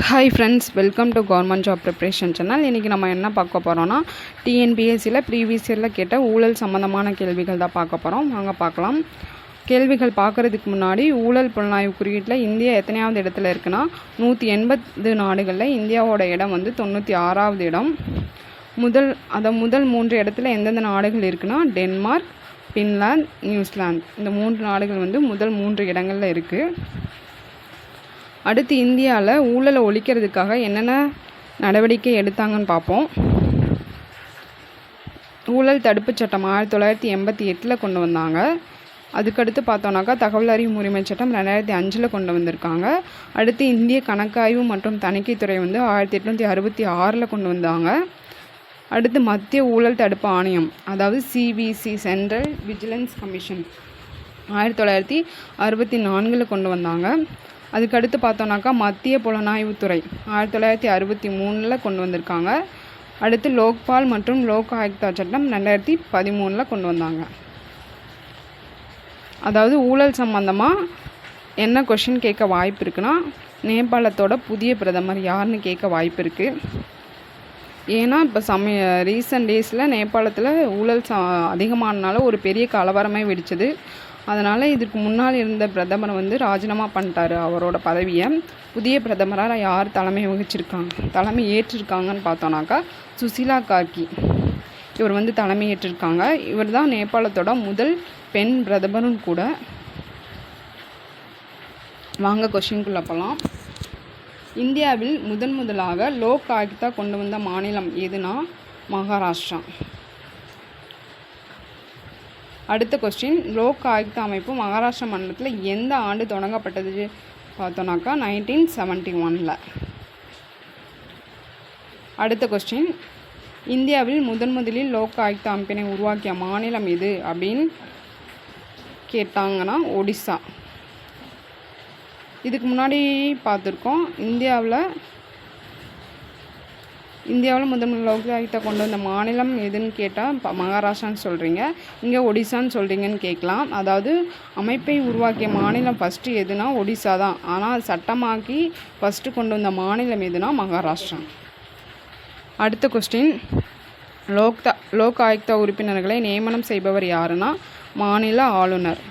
Hi friends, welcome to government job preparation channel. இன்றைக்கி நம்ம என்ன பார்க்க போகிறோன்னா, டிஎன்பிஎஸ்சியில் ப்ரீவியஸ் இயரில் கேட்ட ஊழல் சம்மந்தமான கேள்விகள் தான் பார்க்க போகிறோம். வாங்க பார்க்கலாம். கேள்விகள் பார்க்குறதுக்கு முன்னாடி, ஊழல் புலனாய்வு குறியீட்டில் இந்தியா எத்தனையாவது இடத்துல இருக்குன்னா 180 நாடுகளில் இந்தியாவோட இடம் வந்து 96வது இடம். முதல் 3 இடத்துல எந்தெந்த நாடுகள் இருக்குன்னா டென்மார்க், ஃபின்லாந்து, நியூசிலாந்து. இந்த 3 நாடுகள் வந்து முதல் 3 இடங்களில் இருக்குது. அடுத்து இந்தியாவில் ஊழலை ஒழிக்கிறதுக்காக என்னென்ன நடவடிக்கை எடுத்தாங்கன்னு பார்ப்போம். ஊழல் தடுப்பு சட்டம் 1988 கொண்டு வந்தாங்க. அதுக்கடுத்து பார்த்தோன்னாக்கா தகவல் அறியும் உரிமை சட்டம் 2005 கொண்டு வந்திருக்காங்க. அடுத்து இந்திய கணக்காய்வு மற்றும் தணிக்கைத்துறை வந்து 1866 கொண்டு வந்தாங்க. அடுத்து மத்திய ஊழல் தடுப்பு ஆணையம், அதாவது சிவிசி, சென்ட்ரல் விஜிலன்ஸ் கமிஷன் 1964 கொண்டு வந்தாங்க. அதுக்கடுத்து பார்த்தோன்னாக்கா மத்திய புலனாய்வுத்துறை 1963 கொண்டு வந்திருக்காங்க. அடுத்து லோக்பால் மற்றும் லோக் ஆயுக்தா சட்டம் 2013 கொண்டு வந்தாங்க. அதாவது ஊழல் சம்மந்தமாக என்ன கொஷின் கேட்க வாய்ப்பு இருக்குன்னா, நேபாளத்தோட புதிய பிரதமர் யாருன்னு கேட்க வாய்ப்பு இருக்குது. ஏன்னா இப்போ ரீசன்ட் டேஸில் நேபாளத்தில் ஊழல் அதிகமானனால ஒரு பெரிய கலவரமே வெடிச்சது. அதனால் இதுக்கு முன்னால் இருந்த பிரதமர் வந்து ராஜினாமா பண்ணிட்டார் அவரோட பதவியை. புதிய பிரதமராக யார் தலைமை ஏற்றிருக்காங்கன்னு பார்த்தோன்னாக்கா சுசிலா கார்கி இவர் வந்து தலைமை ஏற்றிருக்காங்க. இவர் தான் நேபாளத்தோட முதல் பெண் பிரதமரும் கூட. வாங்க கொஷின்குள்ளே போகலாம். இந்தியாவில் முதலாக லோக் ஆயுக்தா கொண்டு வந்த மாநிலம் எதுனா மகாராஷ்டிரா. அடுத்த கொஸ்டின், லோக் ஆயுக்தா அமைப்பு மகாராஷ்டிரா மாநிலத்தில் எந்த ஆண்டு தொடங்கப்பட்டது பார்த்தோன்னாக்கா 1971. அடுத்த கொஸ்டின், இந்தியாவில் முதலில் லோக் ஆயுக்தா அமைப்பினை உருவாக்கிய மாநிலம் எது அப்படின்னு கேட்டாங்கன்னா ஒடிசா. இதுக்கு முன்னாடி பார்த்துருக்கோம். இந்தியாவில் முதல் லோக் ஆயுக்தா கொண்டு வந்த மாநிலம் எதுன்னு கேட்டால் மகாராஷ்டிரான்னு சொல்கிறீங்க, இங்கே ஒடிசான்னு சொல்கிறீங்கன்னு கேட்கலாம். அதாவது அமைப்பை உருவாக்கிய மாநிலம் ஃபஸ்ட்டு எதுனா ஒடிசா தான். ஆனால் சட்டமாக்கி ஃபஸ்ட்டு கொண்டு வந்த மாநிலம் எதுனா மகாராஷ்டிரா. அடுத்த கொஸ்டின், லோக் ஆயுக்தா உறுப்பினர்களை நியமனம் செய்பவர் யாருன்னா மாநில ஆளுநர்.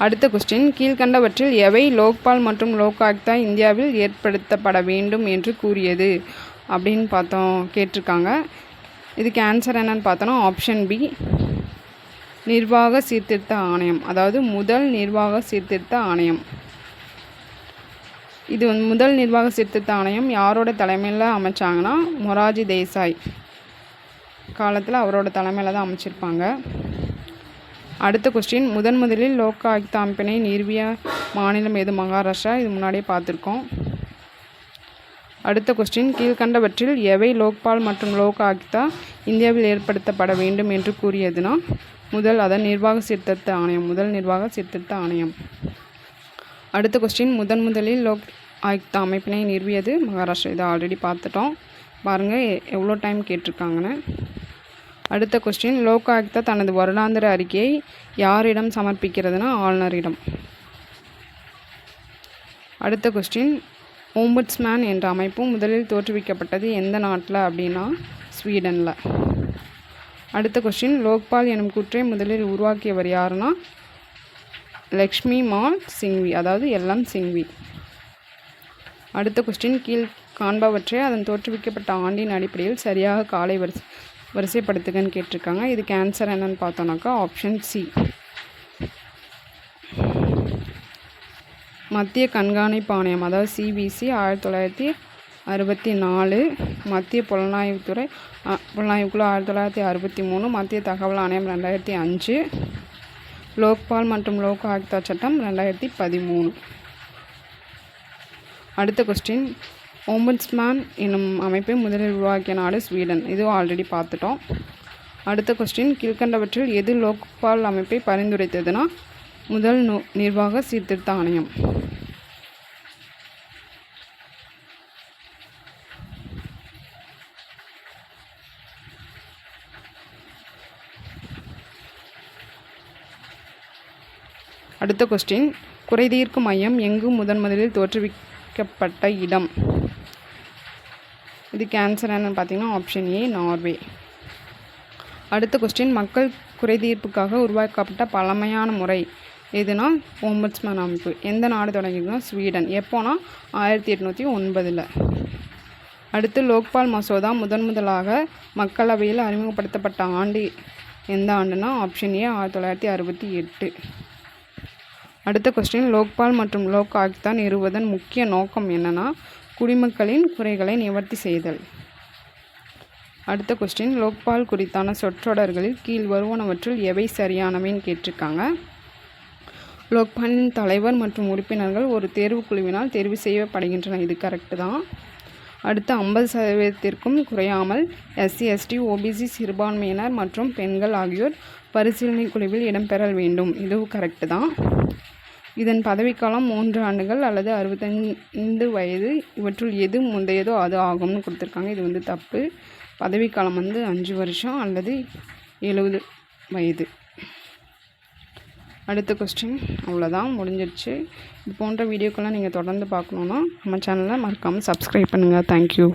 அடுத்த கொஸ்டின், கீழ்கண்டவற்றில் எவை லோக்பால் மற்றும் லோக் ஆயுக்தா இந்தியாவில் ஏற்படுத்தப்பட வேண்டும் என்று கூறியது அப்படின்னு கேட்டிருக்காங்க. இதுக்கு ஆன்சர் என்னன்னு பார்த்தோன்னா ஆப்ஷன் பி, நிர்வாக சீர்திருத்த ஆணையம். அதாவது முதல் நிர்வாக சீர்திருத்த ஆணையம். இது முதல் நிர்வாக சீர்திருத்த ஆணையம் யாரோட தலைமையில் அமைச்சாங்கன்னா மொராஜி தேசாய் காலத்தில் அவரோட தலைமையில் தான் அமைச்சிருப்பாங்க. அடுத்த கொஸ்டின், முதலில் லோக் ஆயுக்தா அமைப்பினை நிறுவிய மாநிலம் எது மகாராஷ்டிரா. இது முன்னாடியே பார்த்துருக்கோம். அடுத்த கொஸ்டின், கீழ்கண்டவற்றில் எவை லோக்பால் மற்றும் லோக் ஆயுக்தா இந்தியாவில் ஏற்படுத்தப்பட வேண்டும் என்று கூறியதுன்னா அதன் நிர்வாக சீர்திருத்த ஆணையம், முதல் நிர்வாக சீர்திருத்த ஆணையம். அடுத்த கொஸ்டின், முதலில் லோக் ஆயுக்தா அமைப்பினை நிறுவியது மகாராஷ்டிரா. இதை ஆல்ரெடி பார்த்துட்டோம். பாருங்கள் எவ்வளோ டைம் கேட்டிருக்காங்கன்னு. அடுத்த கொஸ்டின், லோக் ஆயுக்தா தனது வருடாந்திர அறிக்கையை யாரிடம் சமர்ப்பிக்கிறதுனா ஆளுநரிடம். அடுத்த கொஸ்டின், ஓம்புட்ஸ்மேன் என்ற அமைப்பு முதலில் தோற்றுவிக்கப்பட்டது எந்த நாட்டில் அப்படின்னா ஸ்வீடனில். அடுத்த கொஸ்டின், லோக்பால் எனும் கூற்றை முதலில் உருவாக்கியவர் யாருன்னா லக்ஷ்மி மால் சிங்வி, அதாவது எல்எம் சிங்வி. அடுத்த கொஸ்டின், கீழ் காண்பவற்றை அதன் தோற்றுவிக்கப்பட்ட ஆண்டின் அடிப்படையில் சரியாக வரிசைப்படுத்துகன்னு கேட்டிருக்காங்க. இதுக்கு ஆன்சர் என்னன்னு பார்த்தோன்னாக்கா ஆப்ஷன் சி, மத்திய கண்காணிப்பு ஆணையம், அதாவது சிபிசி 1964, மத்திய புலனாய்வுக்குழு 1963, மத்திய தகவல் ஆணையம் 2005, லோக்பால் மற்றும் லோக் ஆயுக்தா சட்டம் 2013. அடுத்த கொஸ்டின், ஓம்புட்ஸ்மேன் என்னும் அமைப்பை முதலில் உருவாக்கிய நாடு ஸ்வீடன். இதுவும் ஆல்ரெடி பார்த்துட்டோம். அடுத்த கொஸ்டின், கீழ்கண்டவற்றில் எது லோக்பால் அமைப்பை பரிந்துரைத்ததுன்னா முதல் நிர்வாக சீர்திருத்த ஆணையம். அடுத்த கொஸ்டின், குறைதீர்க்கும் மையம் எங்கு முதலில் தோற்றுவிக்கப்பட்ட இடம்? இதுக்கு ஆன்சர் என்னன்னு பார்த்தீங்கன்னா ஆப்ஷன் ஏ நார்வே. அடுத்த கொஸ்டின், மக்கள் குறைதீர்ப்புக்காக உருவாக்கப்பட்ட பழமையான முறை எதுனா ஓம்பட்ஸ்மேன் அமைப்பு. எந்த நாடு தொடங்கினா ஸ்வீடன். எப்போனா 1809. அடுத்து லோக்பால் மசோதா முதலாக மக்களவையில் அறிமுகப்படுத்தப்பட்ட ஆண்டு எந்த ஆண்டுனா ஆப்ஷன் ஏ 1968. அடுத்த கொஸ்டின், லோக்பால் மற்றும் லோக் ஆயுக்தா நிறுவுவதன் முக்கிய நோக்கம் என்னன்னா குடிமக்களின் குறைகளை நிவர்த்தி செய்தல். அடுத்த கொஸ்டின், லோக்பால் குறித்தான சொற்றொடர்களில் கீழ் வருவனவற்றுள் எவை சரியானவைன்னு கேட்டிருக்காங்க. லோக்பாலின் தலைவர் மற்றும் உறுப்பினர்கள் ஒரு தேர்வுக்குழுவினால் தேர்வு செய்யப்படுகின்றனர். இது கரெக்டு தான். அடுத்து 50%க்கும் குறையாமல் SC ST OBC சிறுபான்மையினர் மற்றும் பெண்கள் ஆகியோர் பரிசீலனை குழுவில் இடம்பெற வேண்டும். இதுவும் கரெக்டு தான். இதன் பதவிக்காலம் 3 ஆண்டுகள் அல்லது 65 வயது. இவற்றுள் எது முந்தையதோ அது ஆகும்னு கொடுத்துருக்காங்க. இது தப்பு. பதவிக்காலம் 5 வருஷம் அல்லது 70 வயது. அடுத்த கொஸ்டின் அவ்வளோதான், முடிஞ்சிடுச்சு. இது போன்ற வீடியோக்கெல்லாம் நீங்கள் தொடர்ந்து பார்க்கணுன்னா நம்ம சேனலை மறக்காமல் சப்ஸ்கிரைப் பண்ணுங்கள். தேங்க்யூ.